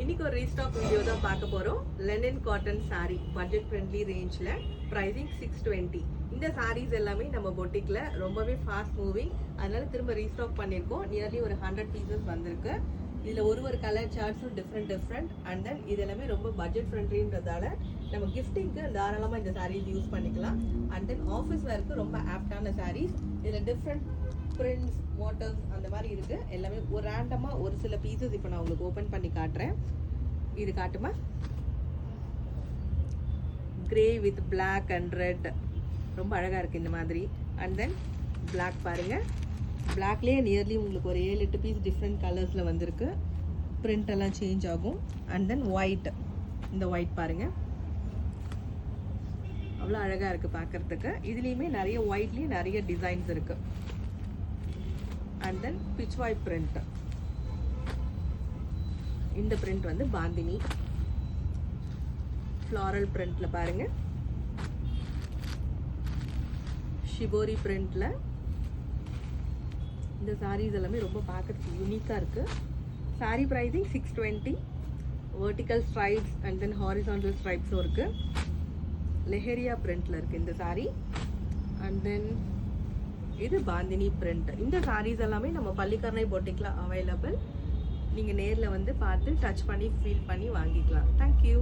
இன்னைக்கு ஒரு restock video தான் பார்க்க போறோம். Linen cotton saree budget friendly ரேஞ்ச்ல pricing 620. இந்த sarees எல்லாமே நம்ம பொட்டிக்ல ரொம்பவே ஃபாஸ்ட் மூவிங், அதனால திரும்ப ரீஸ்டாக் பண்ணியிருக்கோம். நியர்லி ஒரு 100 பீசஸ் வந்திருக்கு. இதுல ஒரு கலர் சார்ட்ஸும் டிஃப்ரெண்ட் அண்ட் தென் இது எல்லாமே ரொம்ப பட்ஜெட் ஃப்ரெண்ட்லின்றதால நம்ம கிஃப்டிங்க்கு தாராளமாக இந்த sarees யூஸ் பண்ணிக்கலாம். அண்ட் தென் ஆஃபீஸ் வேர்க்கு ரொம்ப ஆப்டான sarees. இதில் டிஃப்ரெண்ட் பிரிண்ட்ஸ் மோட்டர்ஸ் அந்த மாதிரி இருக்கு. எல்லாமே ஒரு ரேண்டமாக ஒரு சில பீசஸ் இப்போ நான் உங்களுக்கு ஓப்பன் பண்ணி காட்டுறேன். இது காட்டுமா, grey with black and red, ரொம்ப அழகாக இருக்குது இந்த மாதிரி. அண்ட் தென் பிளாக் பாருங்கள், பிளாக்லேயே நியர்லி உங்களுக்கு ஒரு 7-8 பீஸ் டிஃப்ரெண்ட் கலர்ஸில் வந்திருக்கு. பிரிண்ட் எல்லாம் சேஞ்ச் ஆகும். அண்ட் தென் ஒயிட், இந்த ஒயிட் பாருங்கள் அவ்வளோ அழகாக இருக்குது பார்க்குறதுக்கு. இதுலேயுமே நிறைய ஒயிட்லேயே நிறைய டிசைன்ஸ் இருக்குது. அண்ட் தென் பிச்வாய் பிரிண்ட், இந்த பிரிண்ட் வந்து பாந்தினி ஃப்ளாரல் பிரிண்ட்ல பாருங்க. ஷிபோரி பிரிண்ட்ல இந்த சாரீஸ் எல்லாமே ரொம்ப பார்க்கறதுக்கு யூனிக்காக இருக்கு. Saree pricing 620. Vertical stripes and then horizontal ஸ்ட்ரைப்ஸும் இருக்கு. லெஹரியா பிரிண்ட்ல இருக்கு இந்த சாரீ. அண்ட் தென் இது பாந்தினி பிரிண்ட். இந்த சாரீஸ் எல்லாமே நம்ம பள்ளிக்கரணை பொட்டிக்ல அவைலபிள். நீங்கள் நேரில் வந்து பார்த்து டச் பண்ணி ஃபீல் பண்ணி வாங்கிக்கலாம். தேங்க்யூ.